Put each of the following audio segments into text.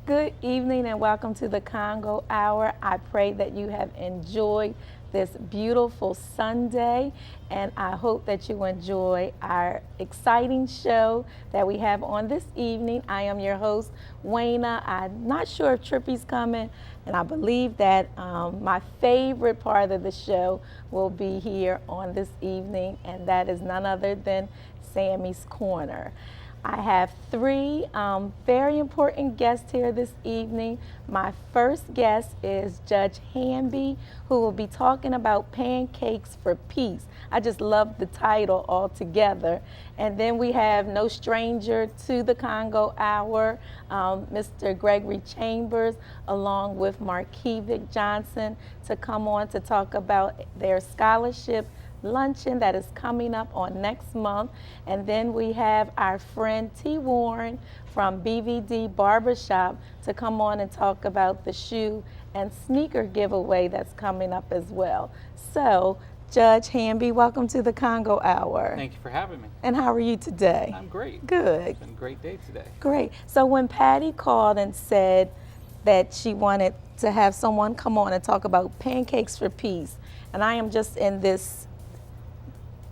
Good evening and welcome to the Congo Hour. I pray that you have enjoyed this beautiful Sunday, and I hope that you enjoy our exciting show that we have on this evening. I am your host, Wayna. I'm not sure if Trippy's coming, and I believe that my favorite part of the show will be here on this evening, and that is none other than Sammy's Corner. I have three very important guests here this evening. My first guest is Judge Hamby, who will be talking about pancakes for peace. I just love the title altogether. And then we have no stranger to the Congo Hour, Mr. Gregory Chambers, along with Markevic Johnson, to come on to talk about their scholarship luncheon that is coming up on next month. And then we have our friend T. Warren from BVD Barbershop to come on and talk about the shoe and sneaker giveaway that's coming up as well. So, Judge Hamby, welcome to the Congo Hour. Thank you for having me. And how are you today? I'm great. Good. It's been a great day today. Great. So when Patty called and said that she wanted to have someone come on and talk about pancakes for peace, and I am just in this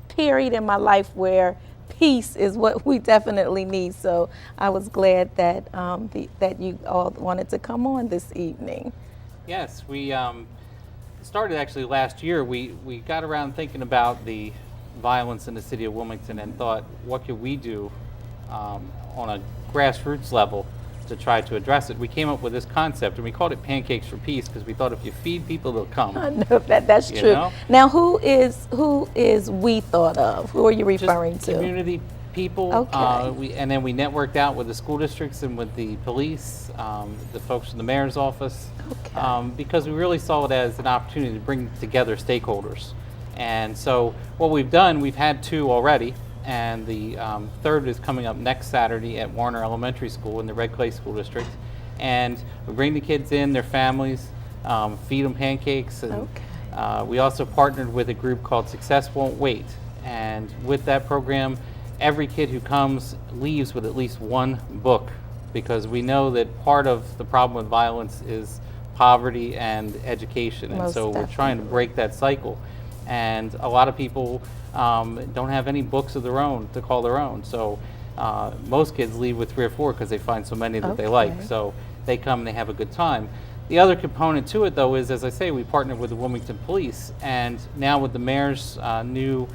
period in my life where peace is what we definitely need. So I was glad that that you all wanted to come on this evening. Yes, we started actually last year. We got around thinking about the violence in the city of Wilmington and thought, what could we do on a grassroots level to try to address it. We came up with this concept, and we called it Pancakes for Peace because we thought if you feed people, they'll come. I know that's true. Know? Now, who is we thought of? Who are you referring Just to? Community people. Okay. And then we networked out with the school districts and with the police, the folks from the mayor's office, Okay. because we really saw it as an opportunity to bring together stakeholders. And so what we've done, we've had two already, and the third is coming up next Saturday at Warner Elementary School in the Red Clay School District. And we bring the kids in, their families, feed them pancakes. And we also partnered with a group called Success Won't Wait. And with that program, every kid who comes leaves with at least one book, because we know that part of the problem with violence is poverty and education. And so we're trying to break that cycle. And a lot of people don't have any books of their own to call their own. So most kids leave with 3 or 4 because they find so many that they like. So they come and they have a good time. The other component to it, though, is, as I say, we partnered with the Wilmington Police. And now with the mayor's new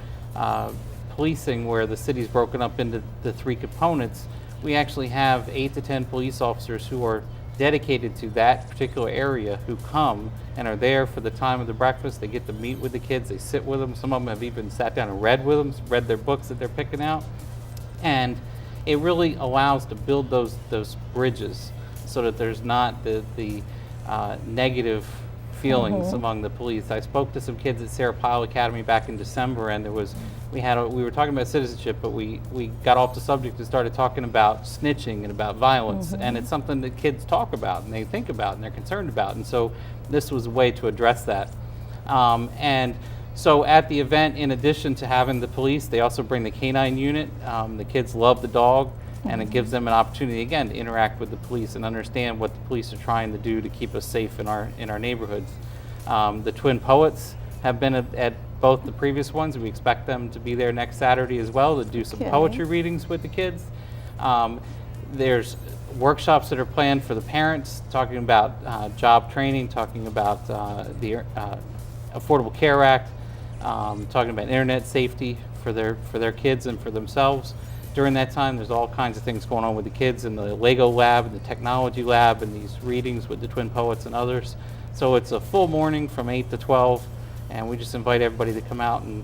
policing, where the city's broken up into the 3 components, we actually have 8 to 10 police officers who are dedicated to that particular area, who come and are there for the time of the breakfast. They get to meet with the kids, they sit with them. Some of them have even sat down and read with them, read their books that they're picking out. And it really allows to build those bridges so that there's not the negative feelings among the police. I spoke to some kids at Sarah Pyle Academy back in December, and there was we were talking about citizenship, but we got off the subject and started talking about snitching and about violence, and it's something that kids talk about and they think about and they're concerned about, and so this was a way to address that. And so at the event, in addition to having the police, they also bring the canine unit. The kids love the dog, and it gives them an opportunity again to interact with the police and understand what the police are trying to do to keep us safe in our neighborhoods. The Twin Poets have been at both the previous ones. We expect them to be there next Saturday as well to do some poetry readings with the kids. There's workshops that are planned for the parents, talking about job training, talking about the Affordable Care Act, talking about internet safety for their kids and for themselves. During that time, there's all kinds of things going on with the kids in the Lego lab and the technology lab and these readings with the Twin Poets and others. So it's a full morning from 8 to 12, and we just invite everybody to come out and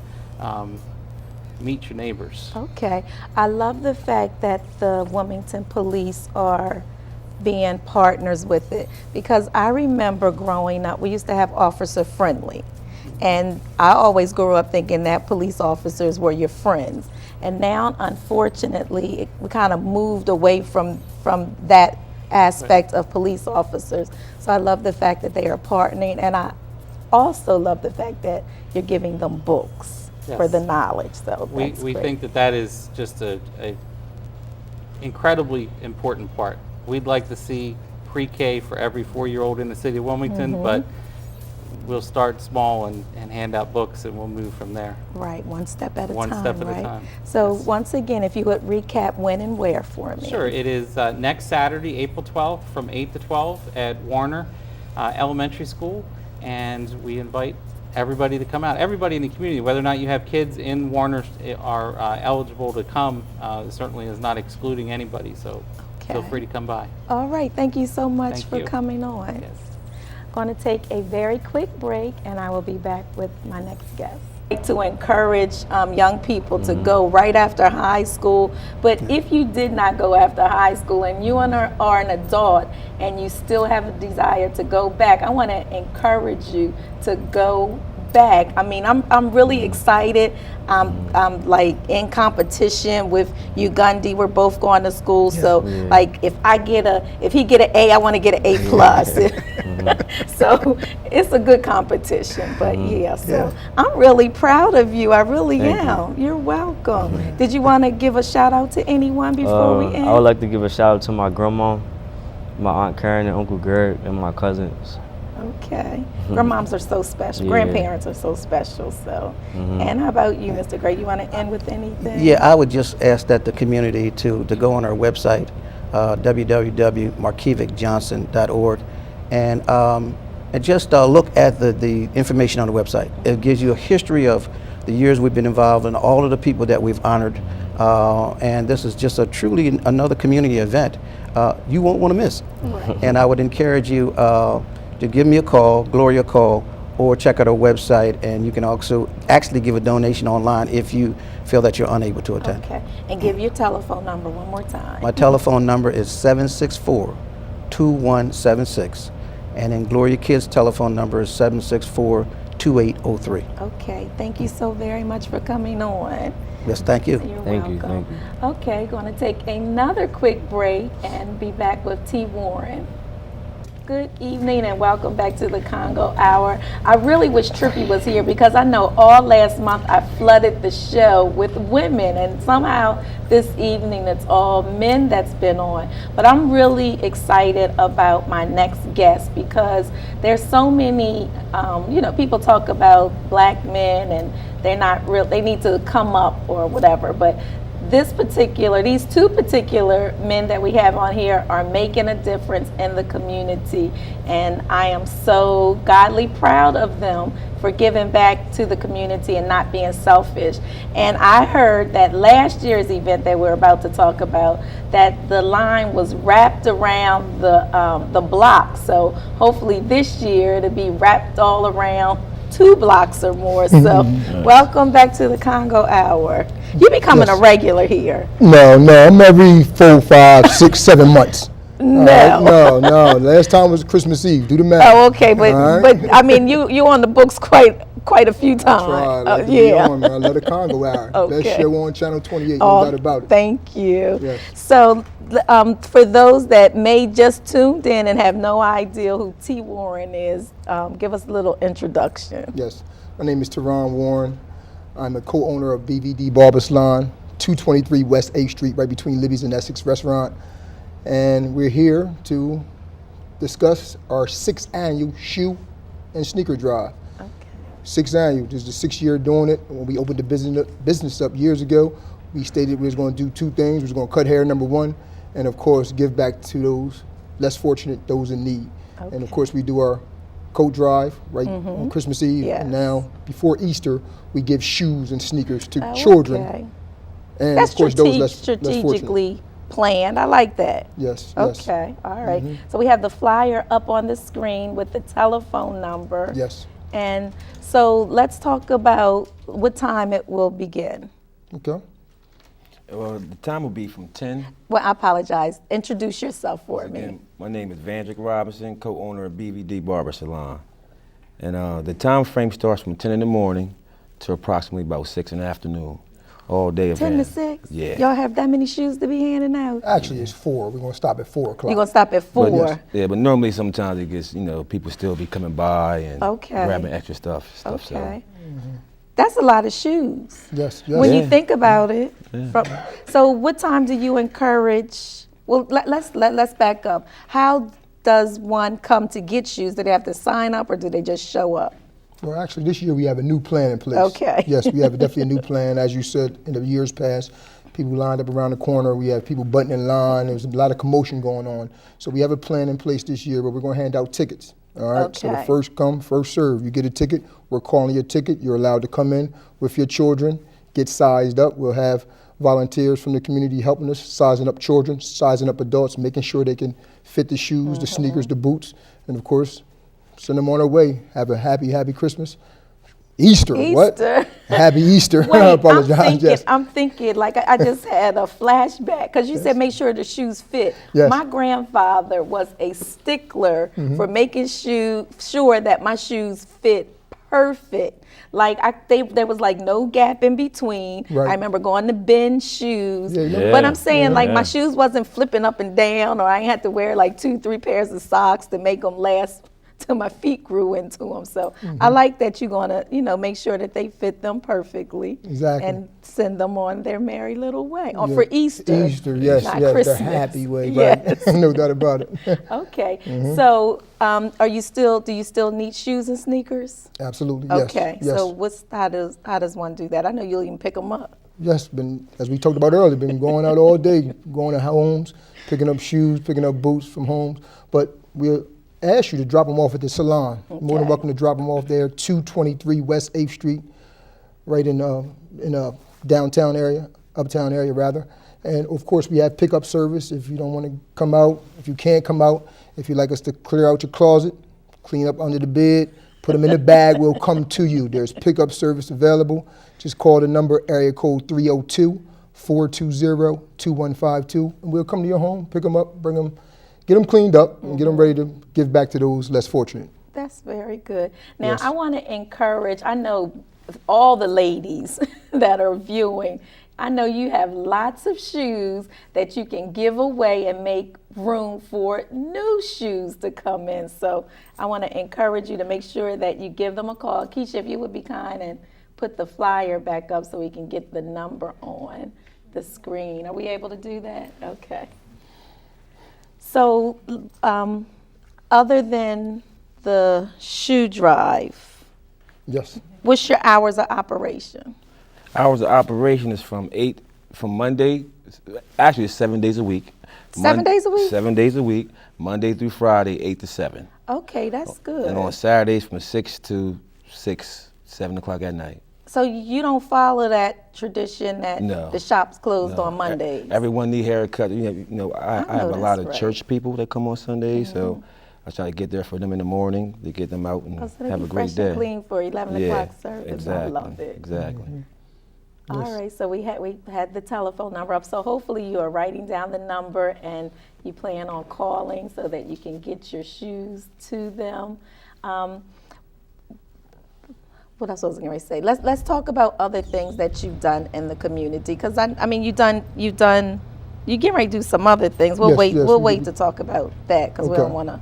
meet your neighbors. Okay. I love the fact that the Wilmington Police are being partners with it, because I remember growing up, we used to have Officer Friendly, and I always grew up thinking that police officers were your friends. And now, unfortunately, we kind of moved away from that aspect of police officers. So I love the fact that they are partnering, and I also love the fact that you're giving them books for the knowledge. So we think that is just a incredibly important part. We'd like to see pre-K for every 4-year-old in the city of Wilmington, but we'll start small and hand out books, and we'll move from there. Right, one step at a One time, step at right? a time. So Yes. once again, if you would recap when and where for me. Sure, it is next Saturday, April 12th, from 8 to 12 at Warner Elementary School, and we invite everybody to come out. Everybody in the community, whether or not you have kids in Warner, are eligible to come. Certainly is not excluding anybody, so feel Okay. free to come by. All right, thank you so much Thank for you. coming on. Yes. Going to take a very quick break, and I will be back with my next guest. To encourage young people to go right after high school, but if you did not go after high school and you are an adult and you still have a desire to go back, I want to encourage you to go back. I mean, I'm really excited. I'm like in competition with Ugandi. We're both going to school, so like if he get an A, I want to get an A plus. So it's a good competition. But so I'm really proud of you. I really am. You're welcome. Did you want to give a shout out to anyone before we end? I would like to give a shout out to my grandma, my Aunt Karen and Uncle Greg, and my cousins. Okay. Grandmoms are so special. Yeah. Grandparents are so special. So, and how about you, Mr. Gray? You want to end with anything? Yeah, I would just ask that the community to go on our website, www.markivicjohnson.org, and just look at the information on the website. It gives you a history of the years we've been involved and all of the people that we've honored. And this is just truly another community event you won't want to miss. Right. And I would encourage you to give me a call, Gloria a call, or check out our website, and you can also actually give a donation online if you feel that you're unable to attend. Okay. And give your telephone number one more time. My telephone number is 764-2176, and then Gloria Kids' telephone number is 764-2803. Okay. Thank you so very much for coming on. Yes, thank you. You're Thank you, welcome. thank you. Okay, going to take another quick break and be back with T. Warren. Good evening and welcome back to the Congo Hour. I really wish Trippy was here because I know all last month I flooded the show with women, and somehow this evening it's all men that's been on. But I'm really excited about my next guest because there's so many, people talk about black men and they're not real, they need to come up or whatever, but these two particular men that we have on here are making a difference in the community, and I am so godly proud of them for giving back to the community and not being selfish. And I heard that last year's event that we're about to talk about, that the line was wrapped around the block. So hopefully this year it'll be wrapped all around 2 blocks or more. So welcome back to the Congo Hour. You becoming a regular here. No, I'm every 4, 5, 6, 7 months. No. No. Last time was Christmas Eve. Do the math. Oh, okay, but All right? but I mean you on the books quite a few times. That's right. I like to be Yeah. on, man. I love the Congo Hour. Okay. Best show on Channel 28. Oh, No doubt about it. thank you. Yes. So, for those that may just tuned in and have no idea who T. Warren is, give us a little introduction. Yes. My name is Teron Warren. I'm a co-owner of BVD Barber Salon, 223 West 8th Street, right between Libby's and Essex Restaurant. And we're here to discuss our 6th annual shoe and sneaker drive. Okay. 6th annual. This is the 6th year doing it. When we opened the business up years ago, we stated we was going to do 2 things. We was going to cut hair, number 1, and of course give back to those less fortunate, those in need. Okay. And of course we do our coat drive on Christmas Eve. Yes. And now before Easter, we give shoes and sneakers to children. Okay. And That's of course those less fortunate. strategically planned. I like that. Yes. Okay. All right. So we have the flyer up on the screen with the telephone number. Yes. And so let's talk about what time it will begin. Okay. Well, the time will be from 10. Well, I apologize. Introduce yourself for me. Again, my name is Vandrick Robinson, co-owner of BVD Barber Salon. And the time frame starts from 10 in the morning to approximately about 6 in the afternoon. All day 10 event. to 6? Yeah. Y'all have that many shoes to be handing out? Actually, it's 4. We're going to stop at 4 o'clock. You're going to stop at 4? yes. Yeah, but normally sometimes it gets, people still be coming by and Okay. grabbing extra stuff. Okay. That's a lot of shoes. Yes. When you Yeah. think about it. So what time do you encourage, well, let's back up. How does one come to get shoes? Do they have to sign up or do they just show up? Well, actually, this year we have a new plan in place. Okay. Yes, we have definitely a new plan. As you said, in the years past, people lined up around the corner. We have people butting in line. There's a lot of commotion going on. So we have a plan in place this year where we're going to hand out tickets. All right. So the Okay. first come, first serve. You get a ticket. We're calling your ticket. You're allowed to come in with your children, get sized up. We'll have volunteers from the community helping us, sizing up children, sizing up adults, making sure they can fit the shoes, the sneakers, the boots, and of course, send them on their way. Have a happy Christmas. Easter. What? Easter. Happy Easter. Wait, I apologize. Yes. I'm thinking, like I just had a flashback because you said make sure the shoes fit. Yes. My grandfather was a stickler for making sure that my shoes fit perfect. Like there was like no gap in between. Right. I remember going to bend shoes, Yeah. but I'm saying like my Yeah. shoes wasn't flipping up and down, or I ain't had to wear like 2-3 pairs of socks to make them last till my feet grew into them. So I like that you're gonna, make sure that they fit them perfectly. Exactly. And send them on their merry little way. Or Yeah. for Easter. Easter, yes, not yes, Christmas. the happy way, Yes. right? No doubt about it. Okay. So do you still need shoes and sneakers? Absolutely, yes. Okay. Yes. So how does one do that? I know you'll even pick them up. Yes, as we talked about earlier, been going out all day, going to homes, picking up shoes, picking up boots from homes. But we'll ask you to drop them off at the salon. More than Okay. welcome to drop them off there, 223 West 8th Street, right in downtown area, uptown area rather. And of course, we have pickup service if you don't want to come out, if you can't come out, if you'd like us to clear out your closet, clean up under the bed, put them in the bag, we'll come to you. There's pickup service available. Just call the number, area code 302-420-2152, and we'll come to your home, pick them up, bring them, get them cleaned up, and get them ready to give back to those less fortunate. That's very good. Now, Yes. I want to encourage, I know all the ladies that are viewing, I know you have lots of shoes that you can give away and make room for new shoes to come in. So I want to encourage you to make sure that you give them a call. Keisha, if you would be kind and put the flyer back up so we can get the number on the screen. Are we able to do that? Okay. So other than the shoe drive, Yes. what's your hours of operation? Hours of operation is from Monday, actually it's 7 days a week. 7 days a week? 7 days a week, Monday through Friday, 8 to 7. Okay, that's good. And on Saturdays from 6 to 7 o'clock at night. So you don't follow that tradition that No. the shop's closed No, on Mondays? Everyone need haircut. I have a lot that's of right. church people that come on Sundays, so I try to get there for them in the morning to get them out and Oh, so they have be a great fresh day. and clean for 11 o'clock service. Exactly. I love it. Exactly. All right, so we had the telephone number up. So hopefully you are writing down the number and you plan on calling so that you can get your shoes to them. What else was I going to say? Let's talk about other things that you've done in the community, because I mean you getting ready to do some other things. We'll Yes, wait. yes, we'll we- wait to talk about that because we Okay. don't want to.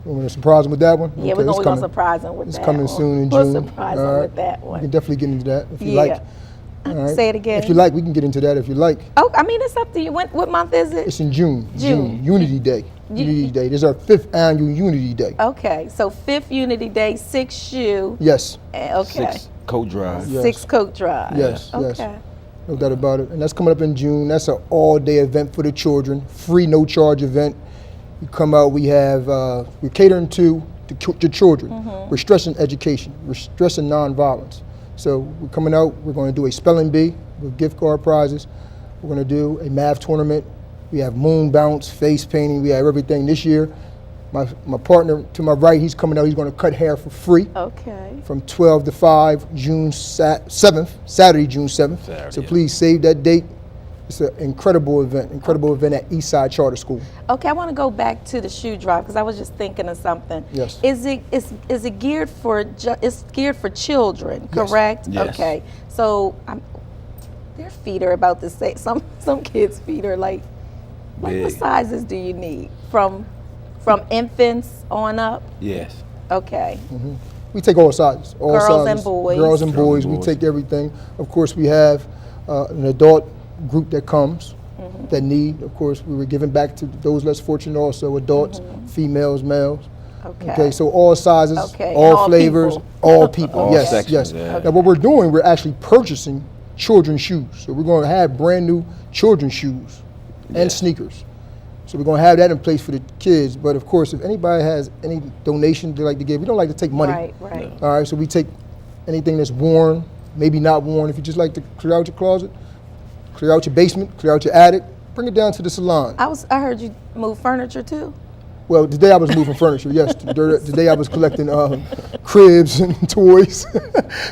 You want to surprise them with that one? Yeah, Okay, we're it's gonna coming. surprise them with It's that. coming one. soon in We'll June. surprise All them right. with that We one. can definitely get into that if you Yeah. like. All right. Say it again. If you like, we can get into that if you like. Oh, I mean it's up to you. What month is it? It's in June. June. Unity Day. Unity Day. This is our 5th annual Unity Day. Okay, so 5th Unity Day, 6 shoe. Yes. Okay. 6 coat drive. Yes. 6 coat drive. Yes. Yes. Okay. No doubt about it. And that's coming up in June. That's an all-day event for the children. Free, no-charge event. You come out. We have we're catering to the children. Mm-hmm. We're stressing education. We're stressing nonviolence. So we're coming out. We're going to do a spelling bee with gift card prizes. We're going to do a math tournament. We have moon bounce, face painting. We have everything this year. My partner to my right, he's coming out. He's going to cut hair for free. Okay. From 12 to 5, June 7th, Saturday, June 7th. Saturday, So yeah. please save that date. It's an incredible event at Eastside Charter School. Okay, I want to go back to the shoe drive because I was just thinking of something. Yes. Is it geared for it's geared for children, Yes. correct? Yes. Okay. So their feet are about the same. Some kids' feet are like what Big. sizes do you need from infants on up? Yes. Okay. We take all sizes. All Girls and sizes. boys. Girls and Girls boys. and We boys. take everything. Of course, we have an adult group that comes. that need. Of course, we were giving back to those less fortunate also, adults, females, males. Okay, so all sizes, Okay, and all all flavors, people. all people. All Yes, sections, yes. yeah. Now what we're doing, we're actually purchasing children's shoes. So we're going to have brand new children's shoes and sneakers. So we're going to have that in place for the kids. But of course, if anybody has any donation they like to give, we don't like to take money. Right. All right, so we take anything that's worn, maybe not worn. If you just like to clear out your closet, clear out your basement, clear out your attic, bring it down to the salon. I heard you move furniture too. Well, today I was moving furniture, yes. Today I was collecting cribs and toys.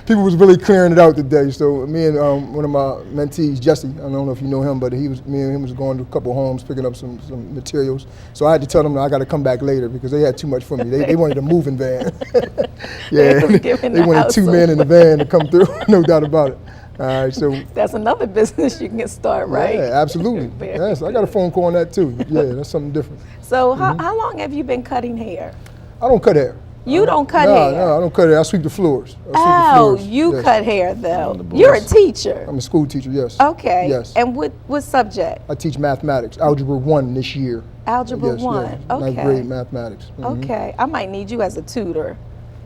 People was really clearing it out today. So me and one of my mentees, Jesse, I don't know if you know him, but me and him was going to a couple homes picking up some materials. So I had to tell them that I got to come back later because they had too much for me. They wanted a moving van. Yeah, they wanted 2 men in the van to come through, no doubt about it. All right, so That's another business you can start, right? yeah, absolutely. Very Yes, I got a phone call on that too. Yeah, that's something different. So how long have you been cutting hair? I don't cut hair. You don't cut No, hair? I don't cut hair. I sweep the floors. Oh, you Yes. cut hair though. On the boards. You're a teacher. I'm a school teacher, yes. Okay. Yes. And what subject? I teach mathematics, Algebra 1 this year. Algebra Yes, 1. yes. Okay. Ninth grade mathematics. Mhm. Okay. I might need you as a tutor.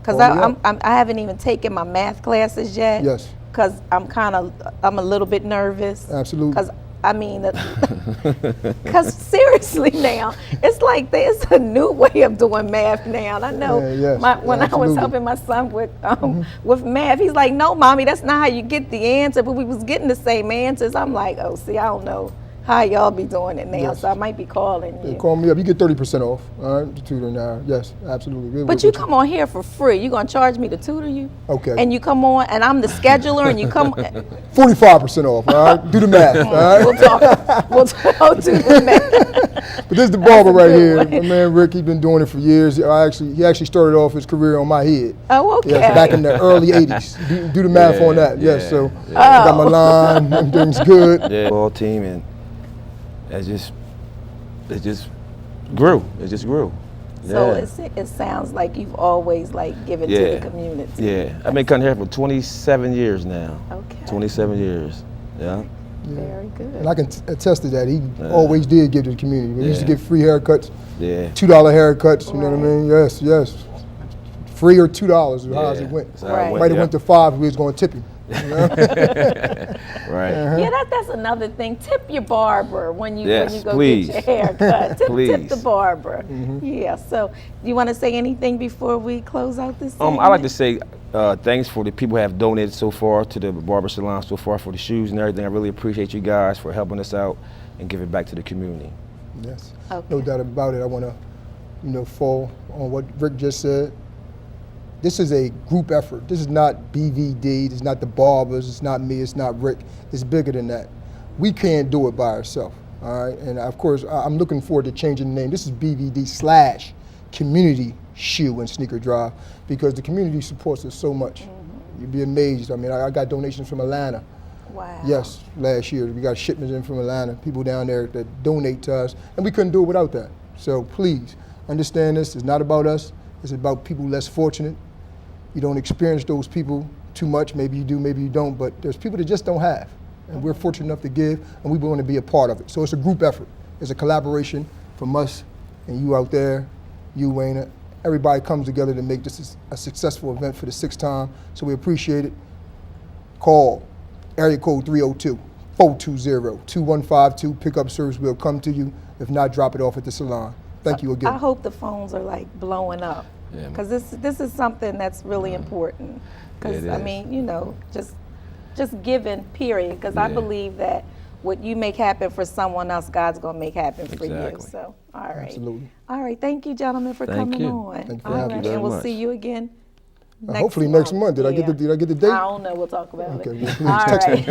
Because Oh, yeah. I haven't even taken my math classes yet. Yes. Because I'm a little bit nervous. Absolutely. Because I mean, because seriously now, it's like there's a new way of doing math now. And I know Yeah, yes, when I was absolutely. helping my son with math, he's like, no, mommy, that's not how you get the answer. But we was getting the same answers. I'm like, oh, see, I don't know how y'all be doing it now, Yes. so I might be calling Yeah, you. call me up. You get 30% off. All right, to tutor now. Yes, absolutely. We'll But work you with come on here for free. You gonna charge me to tutor you? Okay. And you come on, and I'm the scheduler, and you come. 45% off. All right, do the math. All right. We'll talk. We'll do the math. But this is the barber right good here. one. My man Rick, he's been doing it for years. He actually started off his career on my head. Oh, okay. Yes, back in the early 80s. Do the math on that. Yes, yeah, so yeah. I got my line, everything's good. Yeah, ball team, and it just grew. It just grew. So Yeah. it sounds like you've always given to Yeah. the community. Yeah, I've been cutting hair for 27 years now. Okay. 27 years. Yeah. Very good. And I can attest to that. He always did give to the community. We used to Yeah. get free haircuts, Yeah. $2 haircuts, you know what I Right. mean? Yes, yes. Free or $2 is how as it Yeah. went. That's how it Right. Might have yeah. went to 5 if we was going to tip him. Right. Yeah, that's another thing. Tip your barber when you Yes, go please. get your hair cut. Tip Please. the barber. Yeah. So, do you want to say anything before we close out this? I like to say thanks for the people who have donated so far to the barber salon so far for the shoes and everything. I really appreciate you guys for helping us out and giving back to the community. Yes, Okay. no doubt about it. I want to, fall on what Rick just said. This is a group effort. This is not BVD. This is not the barbers. It's not me. It's not Rick. It's bigger than that. We can't do it by ourselves. All right. And of course, I'm looking forward to changing the name. This is BVD / Community Shoe and Sneaker Drive because the community supports us so much. You'd be amazed. I mean, I got donations from Atlanta. Wow. Yes, last year we got shipments in from Atlanta, people down there that donate to us, and we couldn't do it without that. So please understand this. It's not about us. It's about people less fortunate. You don't experience those people too much. Maybe you do, maybe you don't. But there's people that just don't have, and we're fortunate enough to give, and we want to be a part of it. So it's a group effort. It's a collaboration from us and you out there, you, Wayne. Everybody comes together to make this a successful event for the 6th time. So we appreciate it. Call. Area code 302-420-2152. Pickup service will come to you. If not, drop it off at the salon. Thank you again. I hope the phones are blowing up Yeah. because this is something that's really important. Because It I is. mean, just giving, period. Because I Yeah. believe that what you make happen for someone else, God's gonna make happen for you. Exactly. So, all right. Absolutely. All right. Thank you, gentlemen, for Thank coming you. on. Thank you for All having right, me. and we'll Very see much. you again. Hopefully next month. Did I get the date? I don't know. We'll talk about Okay, it. well, All text right.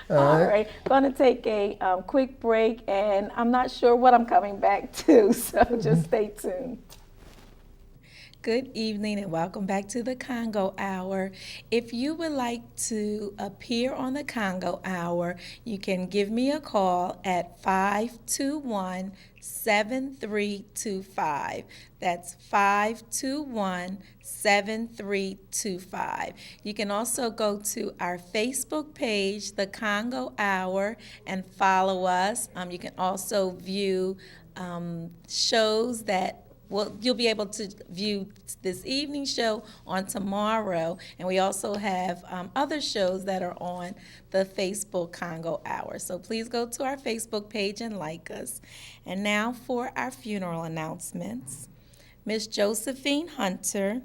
All right. Going to take a quick break, and I'm not sure what I'm coming back to, so just stay tuned. Good evening and welcome back to the Congo Hour. If you would like to appear on the Congo Hour, you can give me a call at 521 7325. That's 521-7325. You can also go to our Facebook page, The Congo Hour, and follow us. You can also view shows that you'll be able to view this evening show on tomorrow, and we also have other shows that are on the Facebook Congo Hour. So please go to our Facebook page and like us. And now for our funeral announcements. Miss Josephine Hunter,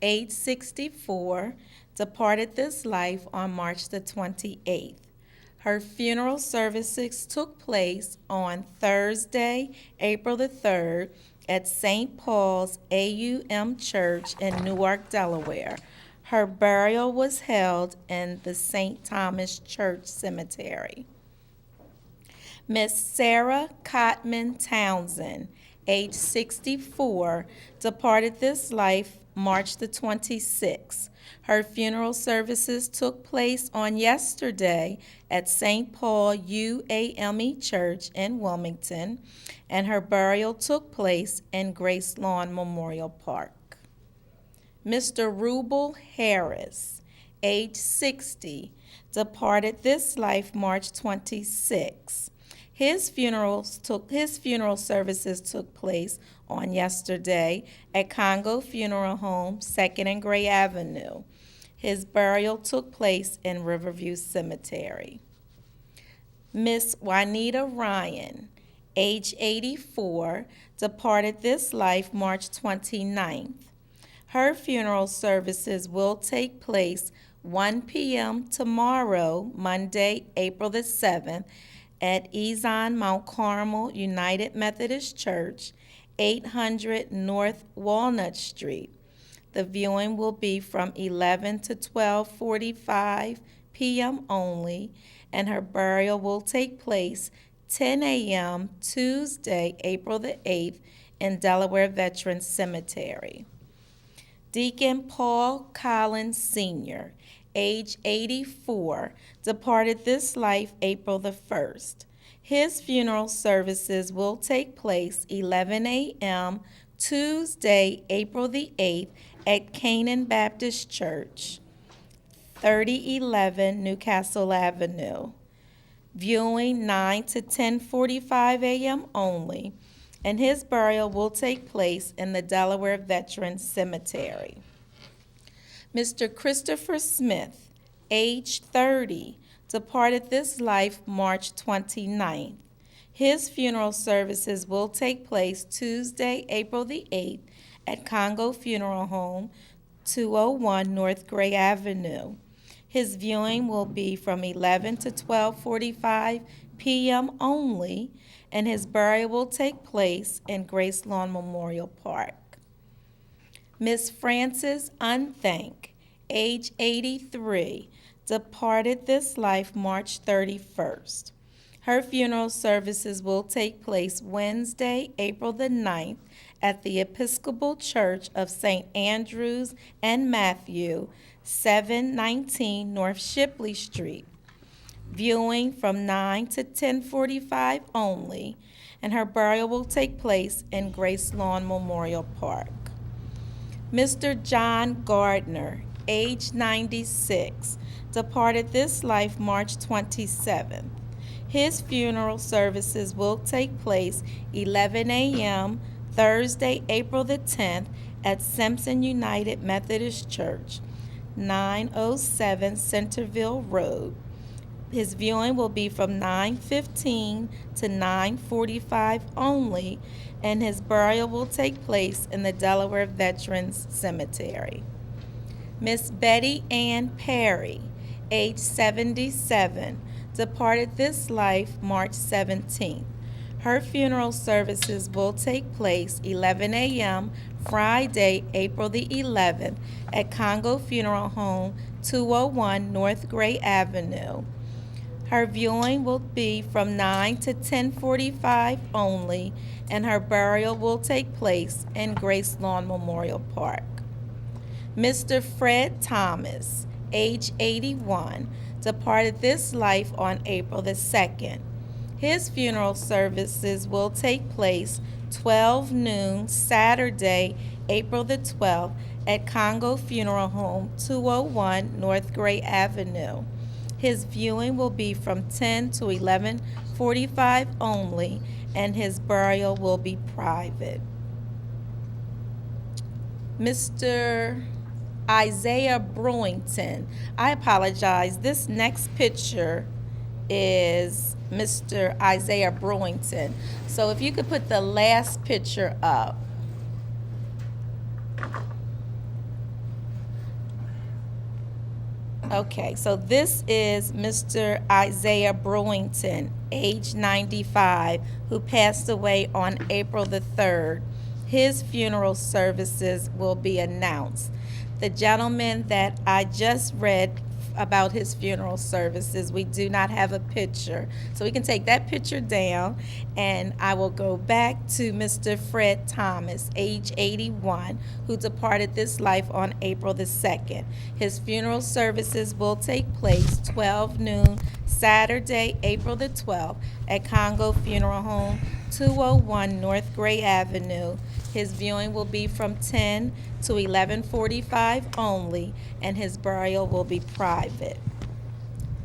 age 64, departed this life on March the 28th. Her funeral services took place on Thursday, April the 3rd, at St. Paul's AUM Church in Newark, Delaware. Her burial was held in the St. Thomas Church Cemetery. Miss Sarah Cotman Townsend, age 64, departed this life March the 26th. Her funeral services took place on yesterday at St. Paul UAME Church in Wilmington, and her burial took place in Grace Lawn Memorial Park. Mr. Rubel Harris, age 60, departed this life March 26. His funeral services took place on yesterday at Congo Funeral Home, 2nd and Gray Avenue. His burial took place in Riverview Cemetery. Miss Juanita Ryan, age 84, departed this life March 29th. Her funeral services will take place 1 p.m. tomorrow, Monday, April the 7th, at Ezon Mount Carmel United Methodist Church, 800 North Walnut Street. The viewing will be from 11 to 12:45 p.m. only, and her burial will take place 10 a.m. Tuesday, April the 8th, in Delaware Veterans Cemetery. Deacon Paul Collins Sr., age 84, departed this life April the 1st. His funeral services will take place 11 a.m. Tuesday, April the 8th, at Canaan Baptist Church, 3011 Newcastle Avenue. Viewing 9 to 10:45 a.m. only, and his burial will take place in the Delaware Veterans Cemetery. Mr. Christopher Smith, age 30, departed this life March 29th. His funeral services will take place Tuesday, April the 8th, at Congo Funeral Home, 201 North Gray Avenue. His viewing will be from 11 to 12:45 p.m. only, and his burial will take place in Grace Lawn Memorial Park. Miss Frances Unthank, age 83, departed this life March 31st. Her funeral services will take place Wednesday, April the 9th, at the Episcopal Church of St. Andrews and Matthew, 719 North Shipley Street. Viewing from 9 to 10:45 only, and her burial will take place in Grace Lawn Memorial Park. Mr. John Gardner, age 96, departed this life March 27th. His funeral services will take place 11 a.m. Thursday, April the 10th, at Simpson United Methodist Church, 907 Centerville Road. His viewing will be from 9:15 to 9:45 only, and his burial will take place in the Delaware Veterans Cemetery. Miss Betty Ann Perry, age 77, departed this life March 17th. Her funeral services will take place 11 a.m. Friday, April the 11th, at Congo Funeral Home, 201 North Gray Avenue. Her viewing will be from 9 to 10:45 only, and her burial will take place in Grace Lawn Memorial Park. Mr. Fred Thomas, age 81, departed this life on April the 2nd. His funeral services will take place 12 noon Saturday, April the 12th at Congo Funeral Home, 201 North Gray Avenue. His viewing will be from 10 to 11:45 only, and his burial will be private. Mr. Isaiah Brewington. I apologize. This next picture is Mr. Isaiah Brewington. So if you could put the last picture up. Okay, so this is Mr. Isaiah Brewington, age 95, who passed away on April the 3rd. His funeral services will be announced. The gentleman that I just read about his funeral services, we do not have a picture. So we can take that picture down, and I will go back to Mr. Fred Thomas, age 81, who departed this life on April the 2nd. His funeral services will take place 12 noon Saturday, April the 12th at Congo Funeral Home, 201 North Gray Avenue. His viewing will be from 10 to 11:45 only, and his burial will be private.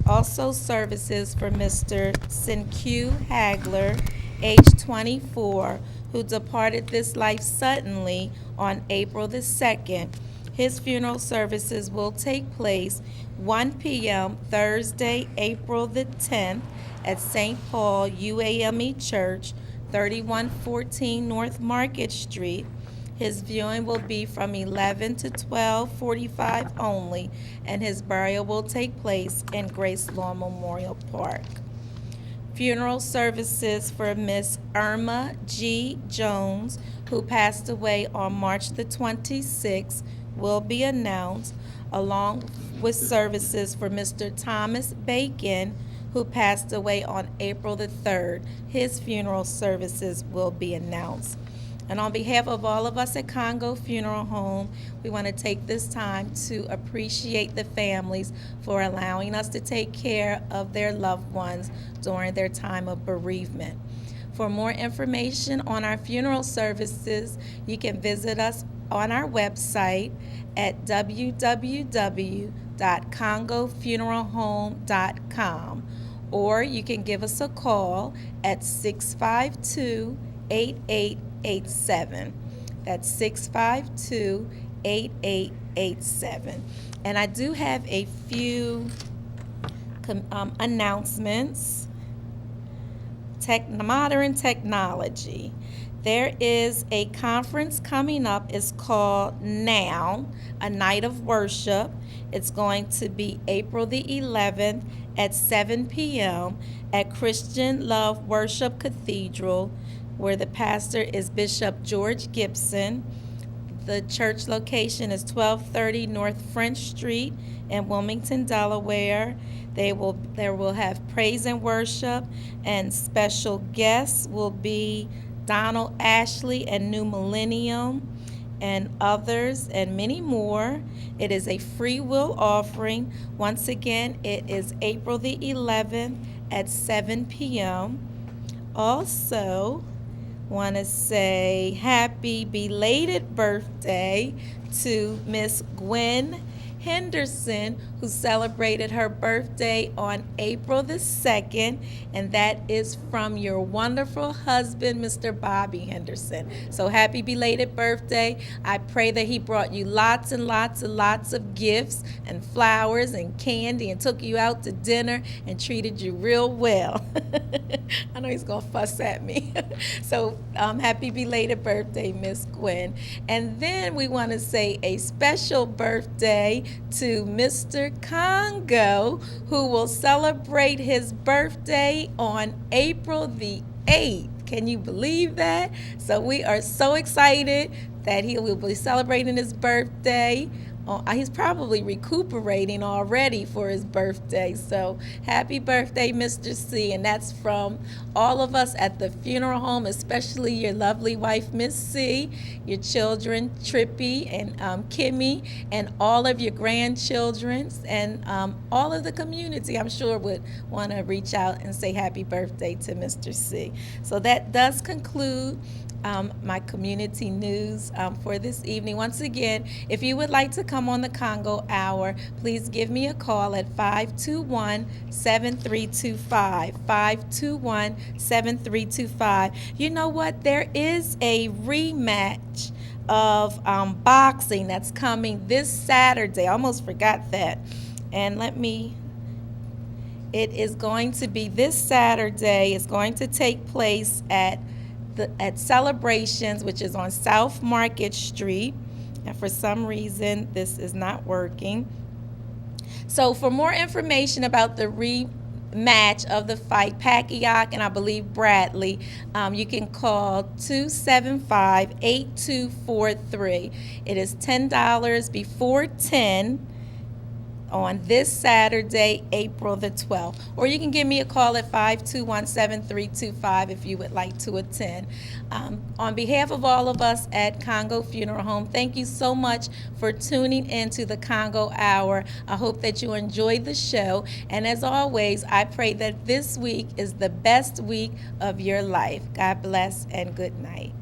Also services for Mr. Sinque Hagler, age 24, who departed this life suddenly on April the 2nd. His funeral services will take place 1 p.m. Thursday, April the 10th at St. Paul UAME Church, 3114 North Market Street. His viewing will be from 11 to 12:45 only, and his burial will take place in Grace Lawn Memorial Park. Funeral services for Miss Irma G. Jones, who passed away on March the 26th, will be announced, along with services for Mr. Thomas Bacon, who passed away on April the 3rd. His funeral services will be announced. And on behalf of all of us at Congo Funeral Home, we want to take this time to appreciate the families for allowing us to take care of their loved ones during their time of bereavement. For more information on our funeral services, you can visit us on our website at www.congofuneralhome.com, or you can give us a call at 652-8887. That's 652-8887. And I do have a few announcements. Modern technology. There is a conference coming up. It's called Now, a Night of Worship. It's going to be April the 11th at 7 p.m. at Christian Love Worship Cathedral, where the pastor is Bishop George Gibson. The church location is 1230 North French Street in Wilmington, Delaware. There will have praise and worship, and special guests will be Donald Ashley and New Millennium and others and many more. It is a free will offering. Once again, it is April the 11th at 7 p.m. Also, want to say happy belated birthday to Miss Gwen Henderson, who celebrated her birthday on April the 2nd, and that is from your wonderful husband, Mr. Bobby Henderson. So happy belated birthday. I pray that he brought you lots and lots and lots of gifts and flowers and candy and took you out to dinner and treated you real well. I know he's going to fuss at me. So happy belated birthday, Miss Gwen. And then we want to say a special birthday to Mr. Congo, who will celebrate his birthday on April the 8th. Can you believe that? So we are so excited that he will be celebrating his birthday he's probably recuperating already for his birthday. So happy birthday, Mr. C. And that's from all of us at the funeral home, especially your lovely wife, Miss C, your children, Trippy and Kimmy, and all of your grandchildren, and all of the community, I'm sure, would want to reach out and say happy birthday to Mr. C. So that does conclude my community news for this evening. Once again, if you would like to come on the Congo Hour, please give me a call at 521-7325. 521-7325. You know what? There is a rematch of boxing that's coming this Saturday. I almost forgot that. And it is going to be this Saturday. It's going to take place at Celebrations, which is on South Market Street. And for some reason, this is not working. So for more information about the rematch of the fight, Pacquiao and I believe Bradley, you can call 275-8243. It is $10 before 10 on this Saturday, April the 12th. Or you can give me a call at 521-7325 if you would like to attend. On behalf of all of us at Congo Funeral Home, thank you so much for tuning into the Congo Hour. I hope that you enjoyed the show. And as always, I pray that this week is the best week of your life. God bless and good night.